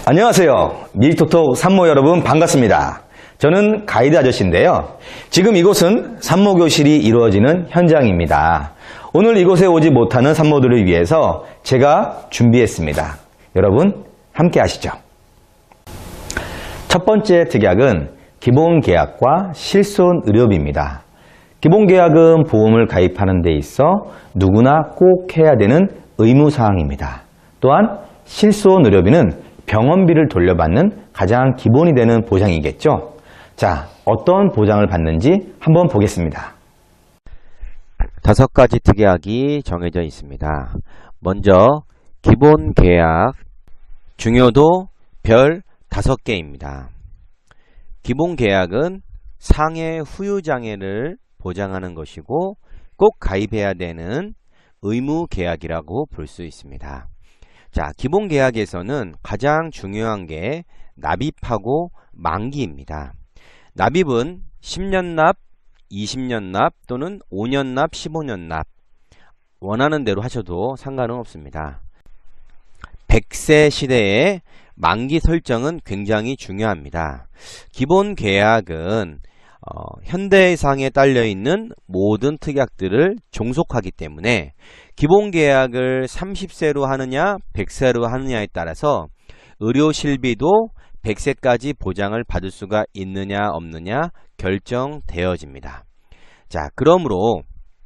안녕하세요. 미리톡톡 산모 여러분 반갑습니다. 저는 가이드 아저씨인데요. 지금 이곳은 산모교실이 이루어지는 현장입니다. 오늘 이곳에 오지 못하는 산모들을 위해서 제가 준비했습니다. 여러분 함께 하시죠. 첫 번째 특약은 기본계약과 실손의료비입니다. 기본계약은 보험을 가입하는 데 있어 누구나 꼭 해야 되는 의무사항입니다. 또한 실손의료비는 병원비를 돌려받는 가장 기본이 되는 보장이겠죠. 자, 어떤 보장을 받는지 한번 보겠습니다. 5가지 특약이 정해져 있습니다. 먼저 기본계약, 중요도 별 5개입니다. 기본계약은 상해 후유장애를 보장하는 것이고 꼭 가입해야 되는 의무계약이라고 볼 수 있습니다. 자, 기본계약에서는 가장 중요한 게 납입하고 만기입니다. 납입은 10년 납, 20년 납 또는 5년 납, 15년 납 원하는 대로 하셔도 상관은 없습니다. 100세 시대에 만기 설정은 굉장히 중요합니다. 기본계약은 현대해상에 딸려있는 모든 특약들을 종속하기 때문에 기본계약을 30세로 하느냐 100세로 하느냐에 따라서 의료실비도 100세까지 보장을 받을 수가 있느냐 없느냐 결정되어집니다. 자, 그러므로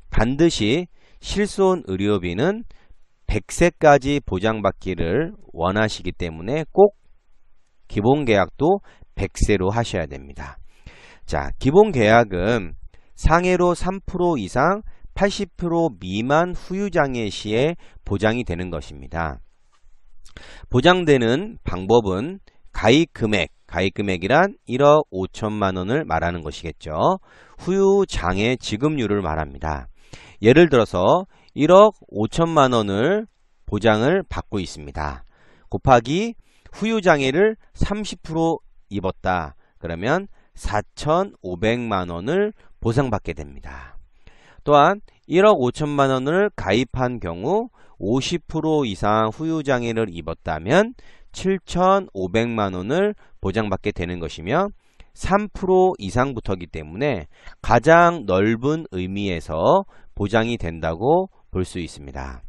반드시 실손의료비는 100세까지 보장받기를 원하시기 때문에 꼭 기본계약도 100세로 하셔야 됩니다. 자, 기본계약은 상해로 3% 이상 80% 미만 후유장애 시에 보장이 되는 것입니다. 보장되는 방법은 가입금액이란 1억 5천만 원을 말하는 것이겠죠. 후유장애 지급률을 말합니다. 예를 들어서 1억 5천만 원을 보장을 받고 있습니다. 곱하기 후유장애를 30% 입었다. 그러면 4,500만 원을 보상받게 됩니다. 또한 1억 5천만 원을 가입한 경우 50% 이상 후유장애를 입었다면 7,500만 원을 보장받게 되는 것이며 3% 이상부터이기 때문에 가장 넓은 의미에서 보장이 된다고 볼 수 있습니다.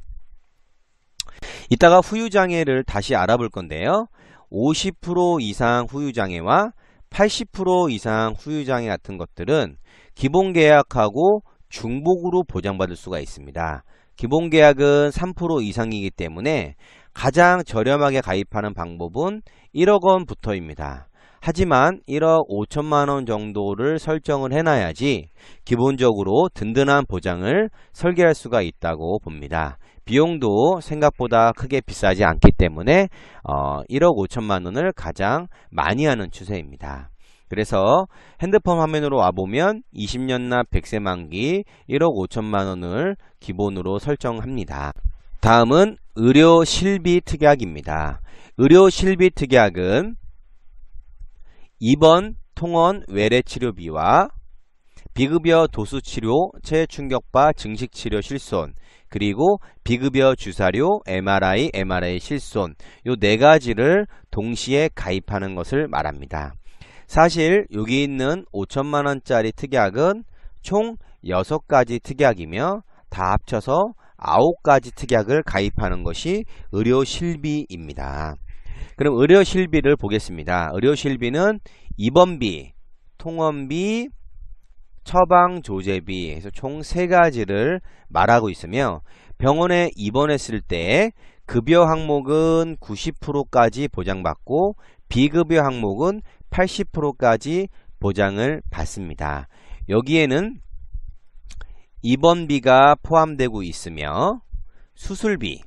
이따가 후유장애를 다시 알아볼 건데요. 50% 이상 후유장애와 80% 이상 후유장애 같은 것들은 기본계약하고 중복으로 보장받을 수가 있습니다. 기본계약은 3% 이상이기 때문에 가장 저렴하게 가입하는 방법은 1억 원부터입니다. 하지만 1억 5천만 원 정도를 설정을 해놔야지 기본적으로 든든한 보장을 설계할 수가 있다고 봅니다. 비용도 생각보다 크게 비싸지 않기 때문에 1억 5천만 원을 가장 많이 하는 추세입니다. 그래서 핸드폰 화면으로 와보면 20년 납 100세 만기 1억 5천만 원을 기본으로 설정합니다. 다음은 의료실비 특약입니다. 의료실비 특약은 입원, 통원, 외래치료비와 비급여 도수치료, 체충격파, 증식치료 실손, 그리고 비급여 주사료, MRI 실손 요 4가지를 동시에 가입하는 것을 말합니다. 사실 여기 있는 5천만 원짜리 특약은 총 6가지 특약이며 다 합쳐서 9가지 특약을 가입하는 것이 의료실비입니다. 그럼 의료실비를 보겠습니다. 의료실비는 입원비, 통원비, 처방조제비 해서 총 3가지를 말하고 있으며 병원에 입원했을 때 급여 항목은 90%까지 보장받고 비급여 항목은 80%까지 보장을 받습니다. 여기에는 입원비가 포함되고 있으며 수술비,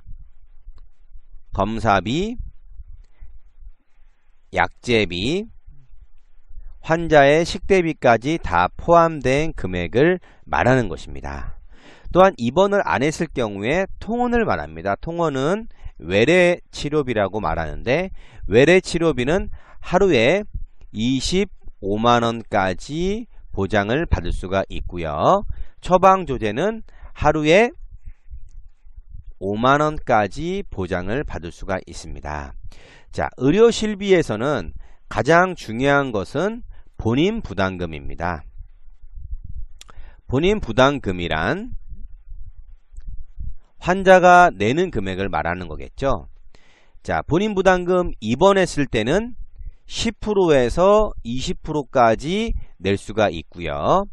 검사비, 약제비, 환자의 식대비까지 다 포함된 금액을 말하는 것입니다. 또한 입원을 안 했을 경우에 통원을 말합니다. 통원은 외래치료비라고 말하는데 외래치료비는 하루에 25만원까지 보장을 받을 수가 있고요. 처방조제는 하루에 5만원까지 보장을 받을 수가 있습니다. 자, 의료 실비에서는 가장 중요한 것은 본인 부담금입니다. 본인 부담금이란 환자가 내는 금액을 말하는 거겠죠. 자, 본인 부담금 입원했을 때는 10%에서 20%까지 낼 수가 있고요.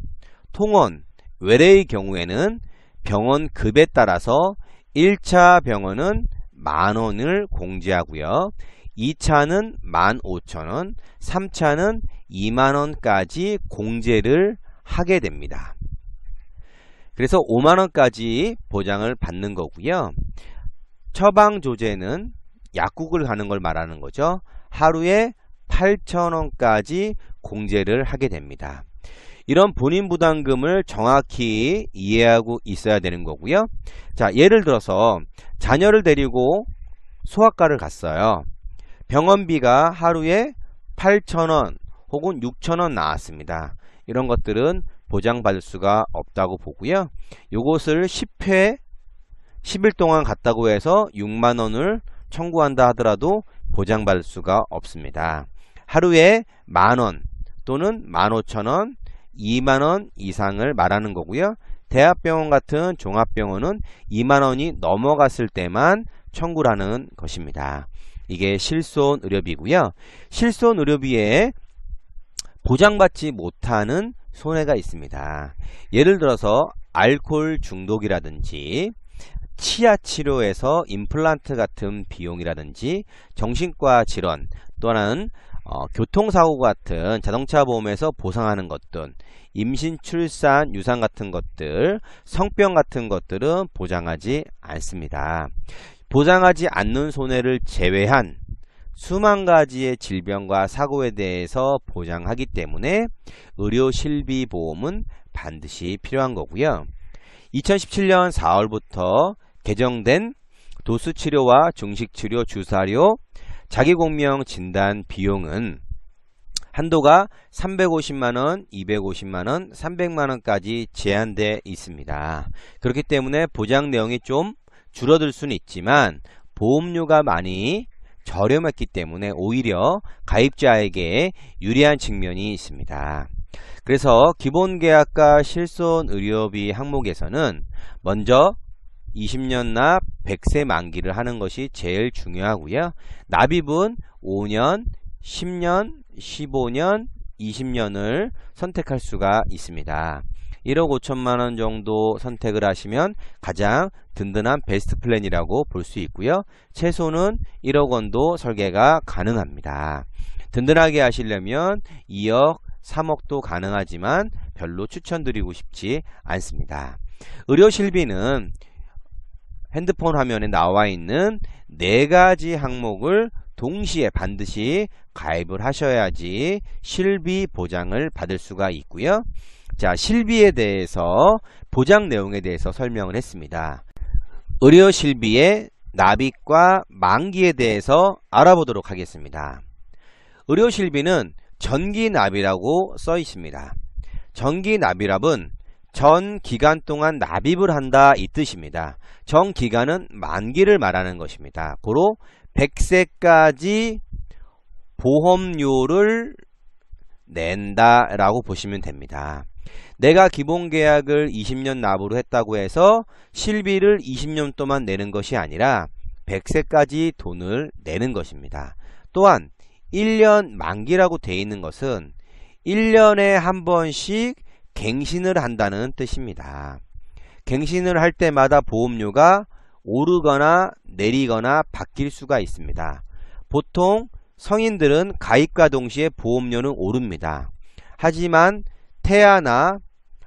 통원, 외래의 경우에는 병원급에 따라서 1차 병원은 10,000원을 공제하고요. 2차는 15,000원, 3차는 20,000원까지 공제를 하게 됩니다. 그래서 50,000원까지 보장을 받는 거고요. 처방조제는 약국을 가는 걸 말하는 거죠. 하루에 8,000원까지 공제를 하게 됩니다. 이런 본인 부담금을 정확히 이해하고 있어야 되는 거고요. 자, 예를 들어서 자녀를 데리고 소아과를 갔어요. 병원비가 하루에 8,000원 혹은 6,000원 나왔습니다. 이런 것들은 보장받을 수가 없다고 보고요. 요것을 10회 10일 동안 갔다고 해서 6만원을 청구한다 하더라도 보장받을 수가 없습니다. 하루에 10,000원 또는 15,000원, 20,000원 이상을 말하는 거고요. 대학병원 같은 종합병원은 20,000원이 넘어갔을 때만 청구를 하는 것입니다. 이게 실손의료비고요. 실손의료비에 보장받지 못하는 손해가 있습니다. 예를 들어서 알코올 중독이라든지 치아 치료에서 임플란트 같은 비용이라든지 정신과 질환 또는 교통사고 같은 자동차 보험에서 보상하는 것들, 임신, 출산, 유산 같은 것들, 성병 같은 것들은 보장하지 않습니다. 보장하지 않는 손해를 제외한 수만 가지의 질병과 사고에 대해서 보장하기 때문에 의료실비보험은 반드시 필요한 거고요. 2017년 4월부터 개정된 도수치료와 중식치료 주사료 자기공명 진단 비용은 한도가 350만원, 250만원, 300만원까지 제한되어 있습니다. 그렇기 때문에 보장 내용이 좀 줄어들 수는 있지만 보험료가 많이 저렴했기 때문에 오히려 가입자에게 유리한 측면이 있습니다. 그래서 기본계약과 실손의료비 항목에서는 먼저 20년 납 100세 만기를 하는 것이 제일 중요하고요. 납입은 5년, 10년, 15년, 20년을 선택할 수가 있습니다. 1억 5천만원 정도 선택을 하시면 가장 든든한 베스트 플랜이라고 볼 수 있고요. 최소는 1억 원도 설계가 가능합니다. 든든하게 하시려면 2억, 3억도 가능하지만 별로 추천드리고 싶지 않습니다. 의료실비는 핸드폰 화면에 나와 있는 4가지 항목을 동시에 반드시 가입을 하셔야지 실비 보장을 받을 수가 있고요. 자, 실비에 대해서 보장 내용에 대해서 설명을 했습니다. 의료 실비의 납입과 만기에 대해서 알아보도록 하겠습니다. 의료 실비는 전기납이라고 써 있습니다. 전기납이랍은 전 기간 동안 납입을 한다 이 뜻입니다. 전 기간은 만기를 말하는 것입니다. 고로 100세까지 보험료를 낸다라고 보시면 됩니다. 내가 기본계약을 20년 납으로 했다고 해서 실비를 20년 동안 내는 것이 아니라 100세까지 돈을 내는 것입니다. 또한 1년 만기라고 되어 있는 것은 1년에 한 번씩 갱신을 한다는 뜻입니다. 갱신을 할 때마다 보험료가 오르거나 내리거나 바뀔 수가 있습니다. 보통 성인들은 가입과 동시에 보험료는 오릅니다. 하지만 태아나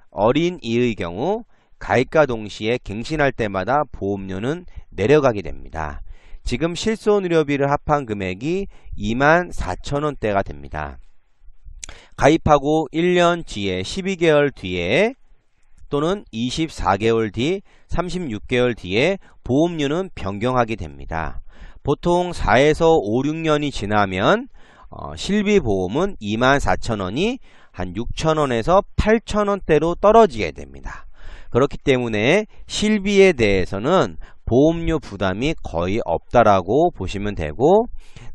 어린이의 경우 가입과 동시에 갱신할 때마다 보험료는 내려가게 됩니다. 지금 실손의료비를 합한 금액이 24,000원대가 됩니다. 가입하고 1년 뒤에 12개월 뒤에 또는 24개월 뒤 36개월 뒤에 보험료는 변경하게 됩니다. 보통 4에서 5, 6년이 지나면 실비보험은 24,000원이 한 6,000원에서 8,000원대로 떨어지게 됩니다. 그렇기 때문에 실비에 대해서는 보험료 부담이 거의 없다라고 보시면 되고,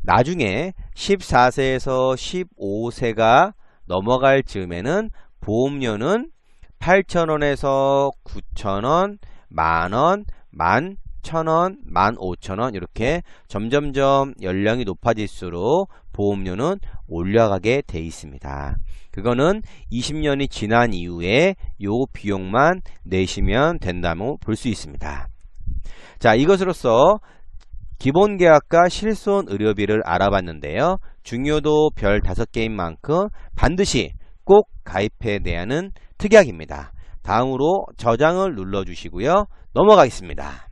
나중에 14세에서 15세가 넘어갈 즈음에는 보험료는 8,000원에서 9,000원, 만원, 11,000원, 15,000원 이렇게 점점점 연령이 높아질수록 보험료는 올라가게 돼 있습니다. 그거는 20년이 지난 이후에 요 비용만 내시면 된다고 볼 수 있습니다. 자, 이것으로써 기본계약과 실손의료비를 알아봤는데요. 중요도 별 5개인 만큼 반드시 꼭 가입해야 하는 특약입니다. 다음으로 저장을 눌러주시고요. 넘어가겠습니다.